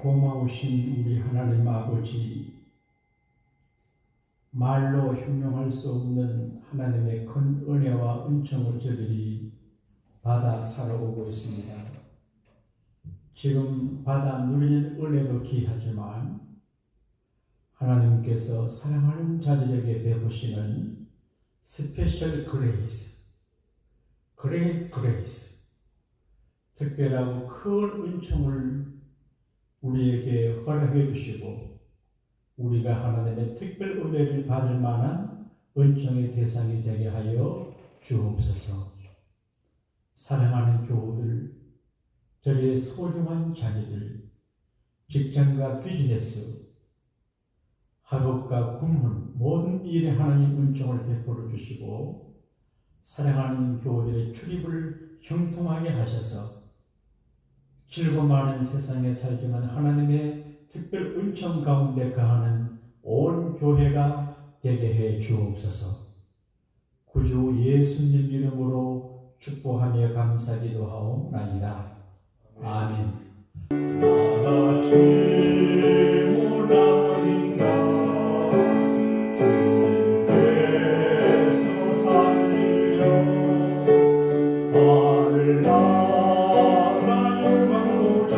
고마우신 우리 하나님 아버지, 말로 형용할 수 없는 하나님의 큰 은혜와 은총을 저들이 받아 살아오고 있습니다. 지금 받아 누리는 은혜도 귀하지만 하나님께서 사랑하는 자들에게 베푸시는 스페셜 그레이스, 특별하고 큰 은총을 우리에게 허락해 주시고 우리가 하나님의 특별 은혜를 받을 만한 은총의 대상이 되게 하여 주옵소서. 사랑하는 교우들, 저희의 소중한 자녀들, 직장과 비즈니스, 학업과 군문, 모든 일에 하나님 은총을 베풀어 주시고 사랑하는 교우들의 출입을 형통하게 하셔서 길고 많은 세상에 살지만 하나님의 특별 은총 가운데 거하는 온 교회가 되게 해 주옵소서. 구주 예수님 이름으로 축복하며 감사기도 하옵나이다. 아멘. 나같이 모나니까 주님께서 살리려 하늘 나라 영광 보좌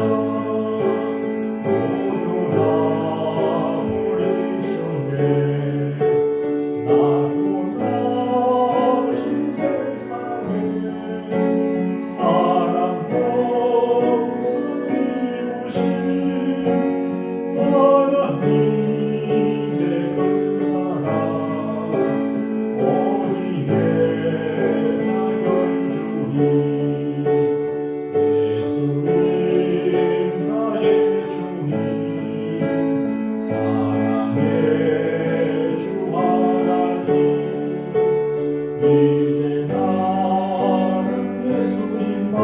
모두 다 버리셨네. 나고 나신 세상에 사랑 홍수 이루신 하나님의 큰 사랑 어디에 자견주리. 예수님 나의 주님 사랑의 주 하나님 이제 나는 예수님만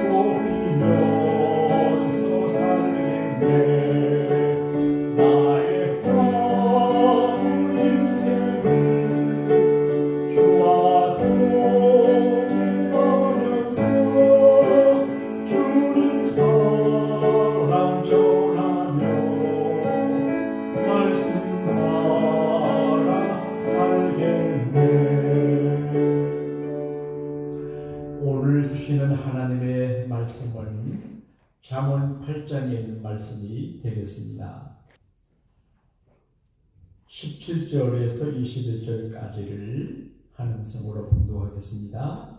높이면서 살겠네. 나의 남은 인생을 주와 동행하면서 주님 사랑 전하며 말씀 따라 살겠네. 오늘 주시는 하나님의 말씀은 잠언 8장에 있는 말씀이 되겠습니다. 17절에서 21절까지를 한 음성으로 봉독하겠습니다.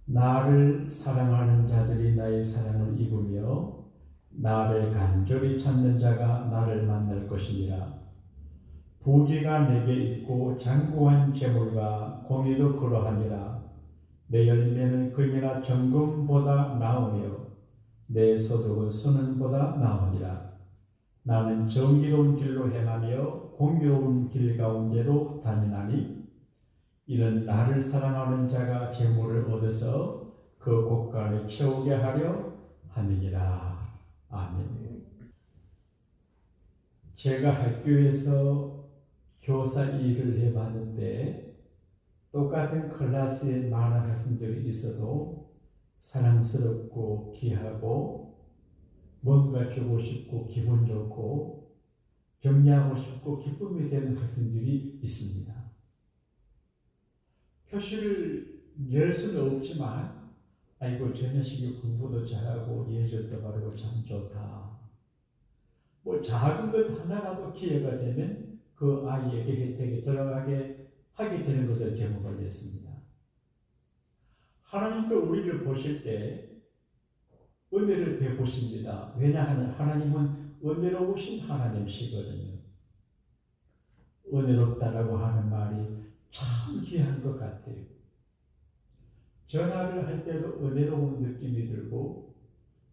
나를 사랑하는 자들이 나의 사랑을 입으며 나를 간절히 찾는 자가 나를 만날 것이니라. 부귀가 내게 있고 장구한 재물과 공의도 그러하니라. 내 열매는 금이나 정금보다 나으며 내 소득은 수는보다 나으니라. 나는 정의로운 길로 행하며 공의로운 길 가운데로 다니나니 이는 나를 사랑하는 자가 재물을 얻어서 그 곳간을 채우게 하려 함이니라. 아멘. 제가 학교에서 교사 일을 해봤는데 똑같은 클래스에 많은 학생들이 있어도 사랑스럽고 귀하고 뭔가 주고 싶고 기분 좋고 격려하고 싶고 기쁨이 되는 학생들이 있습니다. 교실을 열 수는 없지만 아이고 저 녀석이 공부도 잘하고 예절도 바르고 참 좋다. 뭐 작은 것 하나라도 기회가 되면 그 아이에게 혜택이 돌아가게 하게 되는 것을 경험을 했습니다. 하나님도 우리를 보실 때 은혜를 베푸십니다. 왜냐하면 하나님은 은혜로우신 하나님이시거든요. 은혜롭다라고 하는 말이 참 귀한 것 같아요. 전화를 할 때도 은혜로운 느낌이 들고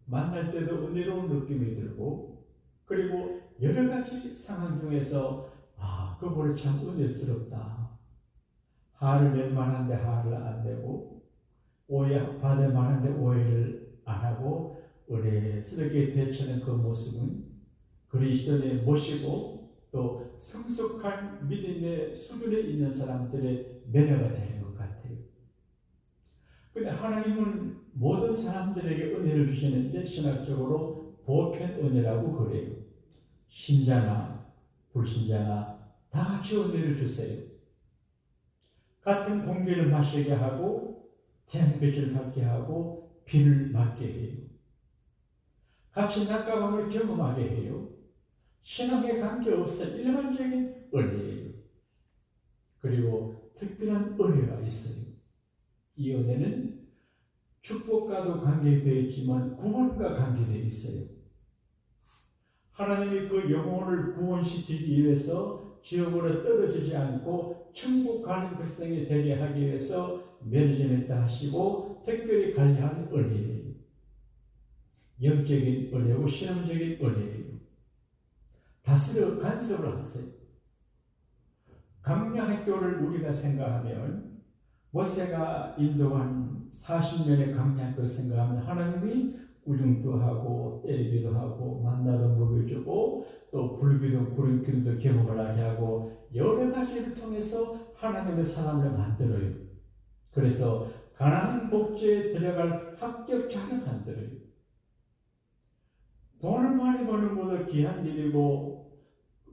만날 때도 은혜로운 느낌이 들고 그리고 여러 가지 상황 중에서 그분이 참 은혜스럽다. 화를 낼 만한데 화를 안 내고 오해 받을 만한데 오해를 안 하고 은혜스럽게 대처하는 그 모습은 그리스도를 모시고 또 성숙한 믿음의 수준에 있는 사람들의 매너가 되는 것 같아요. 근데 하나님은 모든 사람들에게 은혜를 주시는데 신학적으로 보편 은혜라고 그래요. 신자나 불신자나 다 같이 은혜를 주세요. 같은 공기를 마시게 하고 태양빛을 받게 하고 비를 맞게 해요. 같이 낮과 밤을 경험하게 해요. 신앙에 관계없어 일반적인 은혜예요. 그리고 특별한 은혜가 있어요. 이 은혜는 축복과도 관계되어 있지만 구원과 관계되어 있어요. 하나님이 그 영혼을 구원시키기 위해서 지옥으로 떨어지지 않고 천국 가는 백성이 되게 하기 위해서 매니지먼트 하시고 특별히 관리하는 은혜예요. 영적인 은혜고 신앙적인 은혜예요. 다스려 간섭을 하세요. 강야학교를 우리가 생각하면 모세가 인도한 40년의 강야학교를 생각하면 하나님이 우중도 하고 때리기도 하고 만나도 먹여주고 또 불기도 구름기도 경험을 하게 하고 여러 가지를 통해서 하나님의 사람을 만들어요. 그래서 가나안 복지에 들어갈 합격자를 만들어요. 돈을 많이 버는 것도 귀한 일이고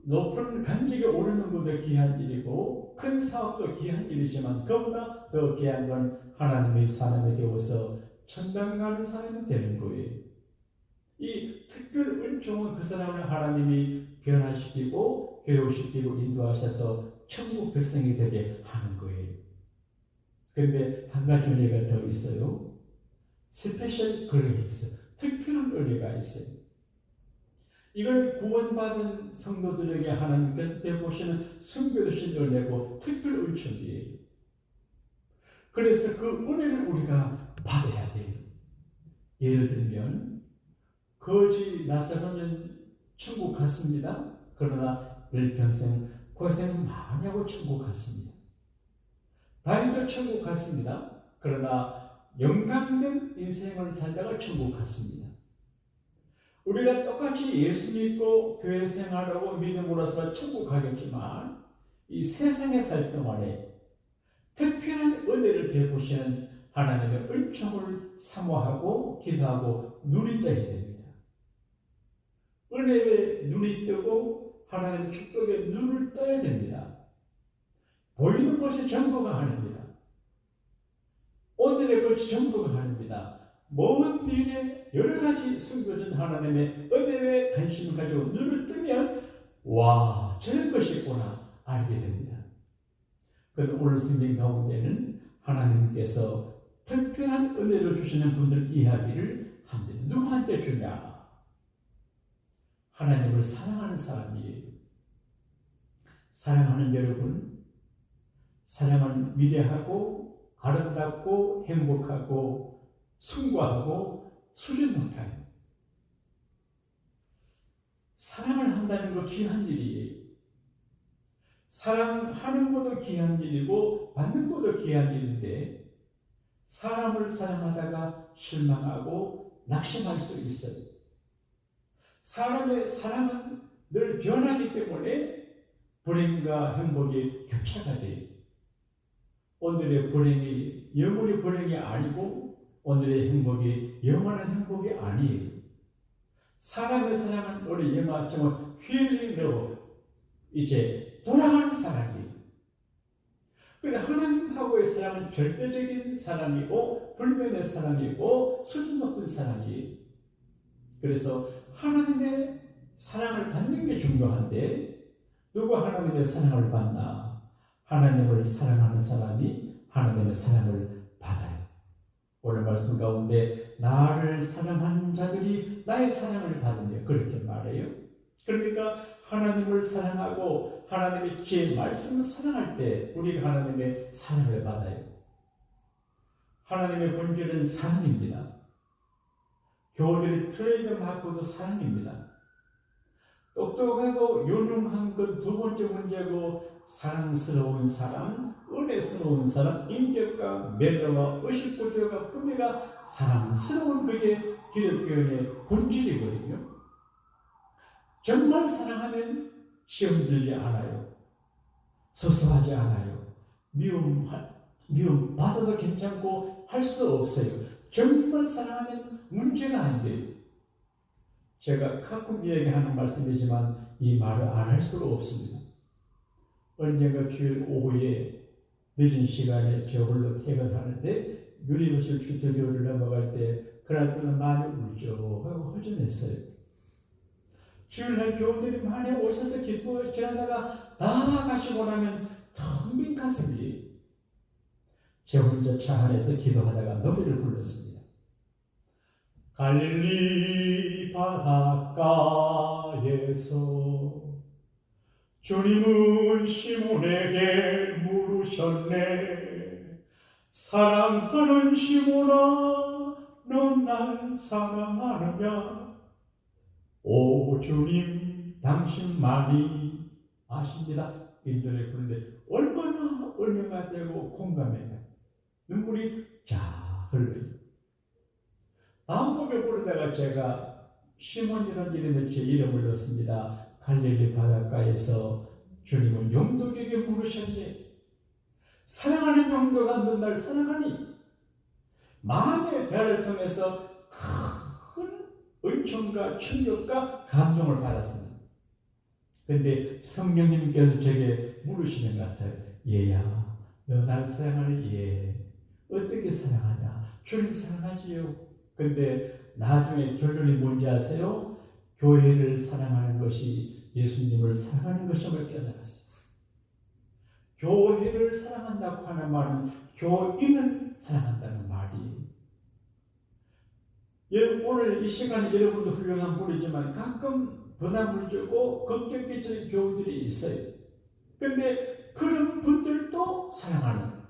높은 간직에 오르는 것도 귀한 일이고 큰 사업도 귀한 일이지만 그보다 더 귀한 건 하나님의 사람이 되어서 천당 가는 사람이 되는 거예요. 이 특별 은총은 그 사람을 하나님이 변화시키고 교육시키고 인도하셔서 천국 백성이 되게 하는 거예요. 그런데 한 가지 은혜가 더 있어요. 스페셜 그레이스, 특별한 은혜가 있어요. 이걸 구원받은 성도들에게 하나님께서 베푸시는 숨겨두신 은혜고 특별 은총이에요. 그래서 그 은혜를 우리가 받아야 돼요. 예를 들면 거지 나사로는 천국 갔습니다. 그러나 일평생 고생 많이 하고 천국 갔습니다. 다윗도 천국 갔습니다. 그러나 영광된 인생을 살다가 천국 갔습니다. 우리가 똑같이 예수 믿고 교회 생활하고 믿음으로서 천국 가겠지만 이 세상에 살 동안에 특별한 은혜를 베푸시는 하나님의 은총을 사모하고 기도하고 눈이 떠야 됩니다. 은혜에 눈이 뜨고 하나님 축복에 눈을 떠야 됩니다. 보이는 것이 전부가 아닙니다. 오늘의 것이 전부가 아닙니다. 먼 미래 여러 가지 숨겨진 하나님의 은혜에 관심을 가지고 눈을 뜨면 와 저런 것이 있구나 알게 됩니다. 그런데 오늘 성경 가운데는 하나님께서 특별한 은혜를 주시는 분들 이야기를 합니다. 누구한테 주냐? 하나님을 사랑하는 사람이에요. 사랑하는 여러분, 사랑은 위대하고 아름답고 행복하고 숭고하고 수준 높아요. 사랑을 한다는 거 귀한 일이에요. 사랑하는 것도 귀한 일이고 받는 것도 귀한 일인데 사람을 사랑하다가 실망하고 낙심할 수 있어요. 사람의 사랑은 늘 변하기 때문에 불행과 행복이 교차가 돼요. 오늘의 불행이 영원히 불행이 아니고 오늘의 행복이 영원한 행복이 아니에요. 사람의 사랑은 우리 영화처럼 힐링으로 이제 돌아가는 사랑이에요. 그런데 하나님하고의 사랑은 절대적인 사랑이고 불면의 사랑이고 수준 높은 사랑이에요. 그래서 하나님의 사랑을 받는 게 중요한데 누가 하나님의 사랑을 받나? 하나님을 사랑하는 사람이 하나님의 사랑을 받아요. 오늘 말씀 가운데 나를 사랑하는 자들이 나의 사랑을 받으며 그렇게 말해요. 그러니까 하나님을 사랑하고 하나님의 지혜 말씀을 사랑할 때 우리가 하나님의 사랑을 받아요. 하나님의 본질은 사랑입니다. 교우들이 트레이드 마크도 사랑입니다. 똑똑하고 유능한 건 두 번째 문제고 사랑스러운 사람, 은혜스러운 사람, 인격과 매너와 의식구조가 분리가 사랑스러운 그게 기독교인의 본질이거든요. 정말 사랑하면 시험 들지 않아요. 서서하지 않아요. 미움 받아도 괜찮고 할 수도 없어요. 정말 사랑하면 문제가 안 돼요. 제가 가끔 이야기하는 말씀이지만 이 말을 안 할 수가 없습니다. 언젠가 주일 오후에 늦은 시간에 저 홀로 퇴근하는데 유니버설 스튜디오를 넘어갈 때 그날따라 많이 울적하고 허전했어요. 주일날 교우들이 많이 오셔서 기뻐 지나다가 다 가시고 나면 텅 빈 가슴이 제 혼자 차 안에서 기도하다가 노래를 불렀습니다. 갈릴리 바닷가에서 주님은 시몬에게 물으셨네. 사랑하는 시몬아, 넌 날 사랑하느냐? 오 주님, 당신만이 아십니다. 이 노래 부르는데 얼마나 은혜가 되고 공감해요. 눈물이 쫙 흘러요. 다음 곡에 부르다가 제가 시몬이라는 이름을 제 이름을 넣습니다. 갈릴리 바닷가에서 주님은 영도에게 물으셨네. 사랑하는 영도가 넌 날 사랑하니? 마음의 배를 통해서 큰 은총과 충격과 감동을 받았습니다. 그런데 성령님께서 제게 물으시는 것 같아요. 얘야, 너 날 사랑하니? 예. 어떻게 사랑하냐? 주님 사랑하지요. 근데 나중에 결론이 뭔지 아세요? 교회를 사랑하는 것이 예수님을 사랑하는 것임을 깨달았어요. 교회를 사랑한다고 하는 말은 교인을 사랑한다는 말이에요. 오늘 이 시간에 여러분도 훌륭한 분이지만 가끔 부담을 주고 걱정 끼치는 교우들이 있어요. 그런데 그런 분들도 사랑하는,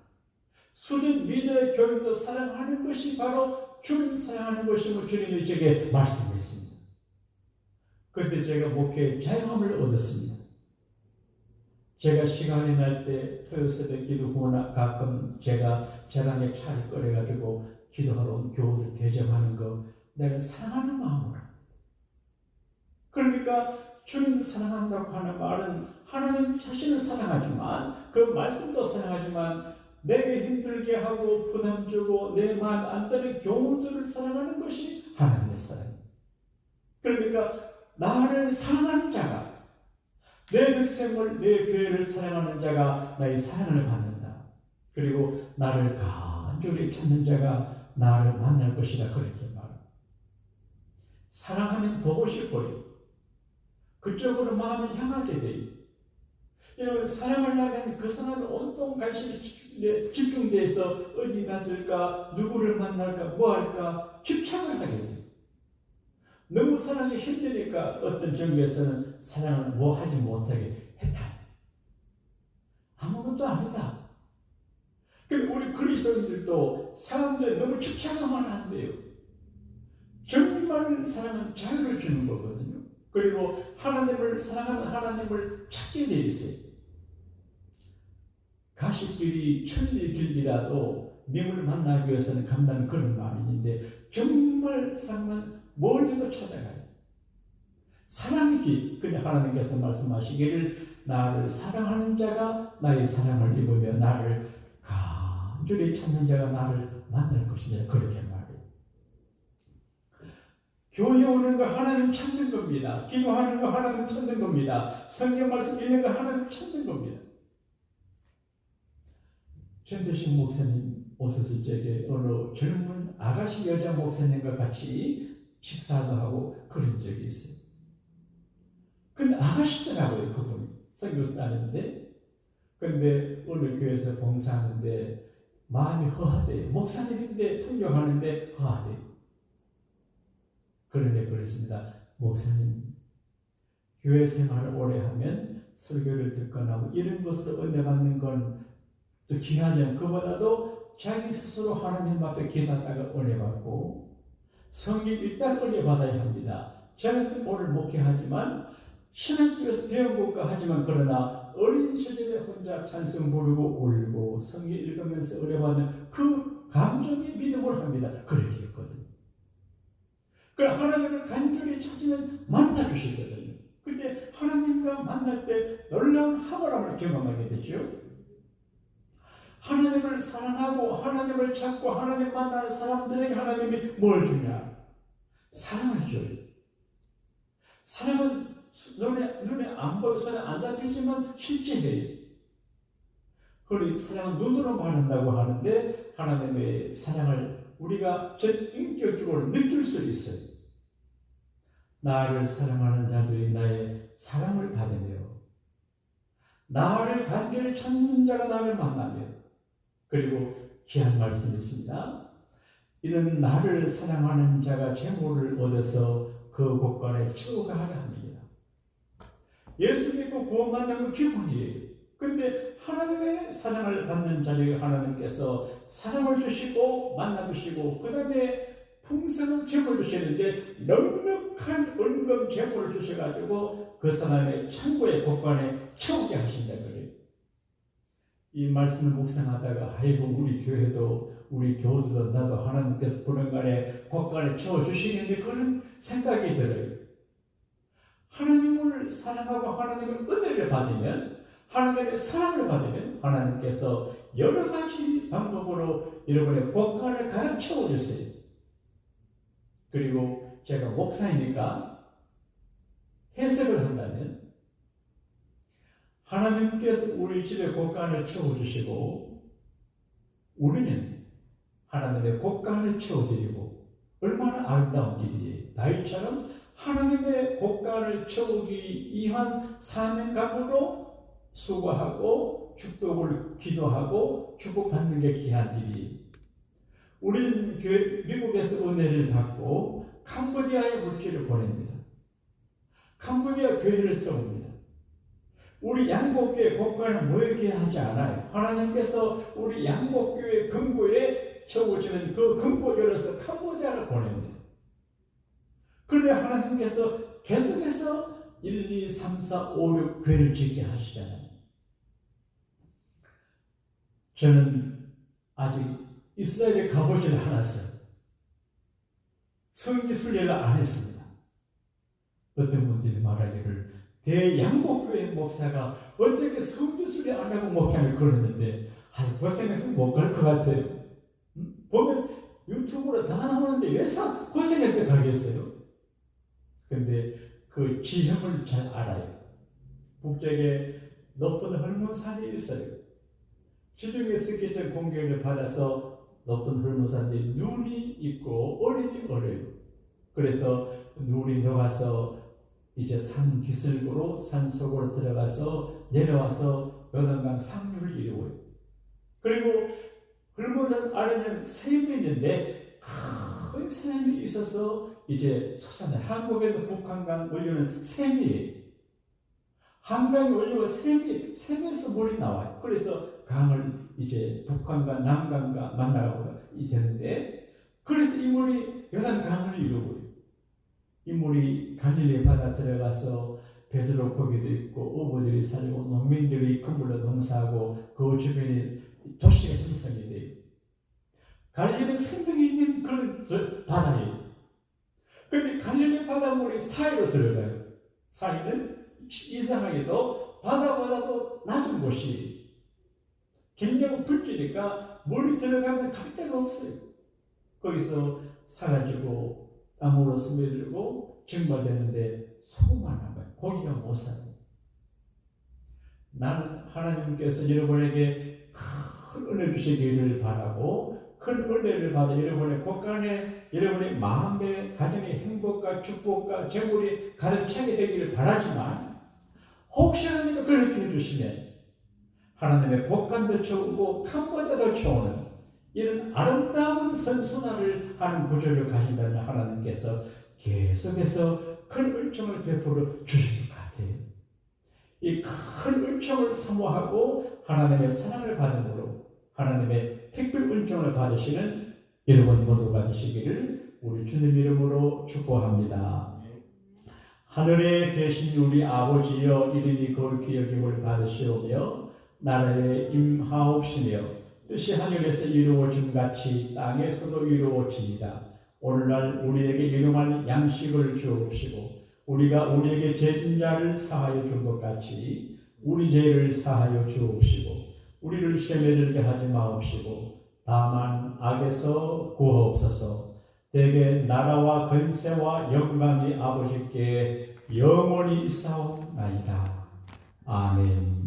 수련 미디어의 교육도 사랑하는 것이 바로 주님 사랑하는 것임을 주님이 제게 말씀했습니다. 그런데 제가 목회에 자유함을 얻었습니다. 제가 시간이 날 때 토요새벽 기도 후나 가끔 제가 재단에 차를 꺼내가지고 기도하러 온 교우들 대접하는 거 내가 사랑하는 마음으로. 그러니까 주님 사랑한다고 하는 말은 하나님 자신을 사랑하지만 그 말씀도 사랑하지만 내게 힘들게 하고 부담 주고 내 마음 안 드는 교우들을 사랑하는 것이 하나님의 사랑입니다. 그러니까 나를 사랑하는 자가, 내 백성을, 내 교회를 사랑하는 자가 나의 사랑을 받는다. 그리고 나를 간절히 찾는 자가 나를 만날 것이다. 그렇게 말합니다. 사랑하면 보고 싶어요. 그쪽으로 마음을 향하게 돼요. 여러분, 사랑을 하면 그 사람은 온통 관심이 집중돼서 어디 갔을까, 누구를 만날까, 뭐 할까 집착을 하게 돼요. 너무 사랑이 힘드니까 어떤 정계에서는 사랑을 뭐 하지 못하게 해탈. 아무것도 아니다. 그리고 우리 그리스도인들도 사람들 너무 집착하면 안 돼요. 정말 사랑은 자유를 주는 거거든요. 그리고 하나님을 사랑하면 하나님을 찾게 돼 있어요. 가시길이 천리 길이라도 님을 만나기 위해서는 간다는 그런 말이 있는데 정말 사랑은 멀리도 찾아가요. 사랑의 길. 근데 하나님께서 말씀하시기를 나를 사랑하는 자가 나의 사랑을 입으며 나를 간절히 찾는 자가 나를 만날 것이다. 그렇게 말해요. 교회 오는 거 하나님 찾는 겁니다. 기도하는 거 하나님 찾는 겁니다. 성경 말씀 읽는 거 하나님 찾는 겁니다. 전대식 목사님 오셨을 적에 어느 젊은 아가씨 여자 목사님과 같이 식사도 하고 그런 적이 있어요. 근데 아가씨더라고요, 그분이. 선교사 다니는데. 근데 어느 교회에서 봉사하는데 마음이 허하대요. 목사님인데 통역하는데 허하대요. 그런데 그랬습니다. 목사님, 교회 생활을 오래 하면 설교를 듣거나 뭐 이런 것으로 은혜 받는 건 또 귀하죠. 그보다도 자기 스스로 하나님 앞에 기도하다가 은혜 받고 성경 일단 은혜 받아야 합니다. 저는 오늘 목회하지만 신학교에서 배운 것과 하지만 그러나 어린 시절에 혼자 찬송 부르고 울고 성경 읽으면서 은혜 받는 그 감정의 믿음을 합니다. 그렇게 했거든요. 그럼 하나님을 간절히 찾으면 만나주시거든요. 그때 하나님과 만날 때 놀라운 학원함을 경험하게 되죠. 하나님을 사랑하고 하나님을 찾고 하나님 만나는 사람들에게 하나님이 뭘 주냐? 사랑을 줘요. 사랑은 눈에 안 보여 손에 안 잡히지만 실제해요. 그리고 사랑은 눈으로 말한다고 하는데 하나님의 사랑을 우리가 전 인격적으로 느낄 수 있어요. 나를 사랑하는 자들이 나의 사랑을 받으며 나를 간절히 찾는 자가 나를 만나며 그리고 귀한 말씀이 있습니다. 이는 나를 사랑하는 자가 재물을 얻어서 그 곳간에 채워가려 합니다. 예수 믿고 구원받는 건 기본이에요. 그런데 하나님의 사랑을 받는 자에게 하나님께서 사랑을 주시고 만나주시고 그 다음에 풍성한 재물을 주시는데 넉넉한 은금 재물을 주셔가지고 그 사람의 창고의 곳간에 채우게 하신다 그래요. 이 말씀을 묵상하다가 아이고 우리 교회도 우리 교우들도 나도 하나님께서 부른 간에 곳간에 채워주시겠는데 그런 생각이 들어요. 하나님을 사랑하고 하나님의 은혜를 받으면 하나님의 사랑을 받으면 하나님께서 여러 가지 방법으로 여러분의 곳간을 가득 채워주세요. 그리고 제가 목사이니까 해석을 한다면 하나님께서 우리 집의 곳간을 채워주시고 우리는 하나님의 곳간을 채워드리고 얼마나 아름다운 일이에요. 다윗처럼 하나님의 곳간을 채우기 위한 사명감으로 수고하고 축복을 기도하고 축복받는 게 귀한 일이에요. 우리는 미국에서 은혜를 받고 캄보디아에 물질을 보냅니다. 캄보디아 교회를 세웁니다. 우리 양복교회 곳간을 모이게 하지 않아요. 하나님께서 우리 양복교회 근고에 채워지는 그 근고 열어서 캄보디아를 보냅니다. 그런데 하나님께서 계속해서 1, 2, 3, 4, 5, 6 교회를 짓게 하시잖아요. 저는 아직 이스라엘에 가보지는 않았어요. 성지 순례를 안 했습니다. 어떤 분들이 말하기를 대양복교회 목사가 어떻게 성지 순례 안 하고 목회를 걸었는데 고생해서 못 갈 것 같아요. 보면 유튜브로 다 나오는데 왜 고생해서 가겠어요? 근데 그 지형을 잘 알아요. 북쪽에 높은 헐몬산이 있어요. 지중해 스키장 공격을 받아서 높은 헐몬산에 눈이 있고 얼음이 얼어요. 그래서 눈이 녹아서 이제 산 기슭으로 산 속으로 들어가서 내려와서 요단강 상류를 이루어요. 그리고 헐몬산 아래는 샘이 있는데 큰 샘이 있어서 이제 솟아나요. 한국에도 북한강 원료는 샘이에요. 한강이 원료가 샘에서 물이 나와요. 그래서 강을 이제 북한과 남강과 만나고 있었는데 그래서 이 물이 요단강을 이루고요. 이 물이 갈릴리 바다 들어가서 베드로 고기도 있고 어부들이 살고 농민들이 그 물로 농사하고 그 주변에 도시가 형성이 돼요. 갈릴리는 생명이 있는 그런 바다예요. 그런데 갈릴리 바닷물이 사이로 들어가요. 사이는 이상하게도 바다보다도 낮은 곳이 굉장히 불지니까 물이 들어가면 갈 데가 없어요. 거기서 사라지고 땅으로 스며들고 증발되는데 소금만 남아요. 고기가 못 살아요. 나는 하나님께서 여러분에게 큰 은혜 주시기를 바라고 큰 은혜를 받아 여러분의 곳간에 여러분의 마음의 가정의 행복과 축복과 재물이 가득 차게 되기를 바라지만 혹시 하나님이 그렇게 해주시면 하나님의 곳간도 채우고 캄보디아도 채우는 이런 아름다운 선순환을 하는 구조를 가진다면 하나님께서 계속해서 큰 은총을 베풀어 주실 것 같아요. 이 큰 은총을 사모하고 하나님의 사랑을 받음으로 하나님의 특별 은총을 받으시는 여러분 모두가 되시기를 우리 주님 이름으로 축복합니다. 하늘에 계신 우리 아버지여 이름이 거룩히 여김을 받으시오며 나라에 임하옵시며 뜻이 하늘에서 이루어진 같이 땅에서도 이루어지이다. 오늘날 우리에게 일용할 양식을 주옵시고 우리가 우리에게 죄진 자를 사하여 준 것 같이 우리 죄를 사하여 주옵시고 우리를 시험에 들게 하지 마옵시고 다만 악에서 구하옵소서. 대개 나라와 근세와 영광이 아버지께 영원히 있사옵나이다. 아멘.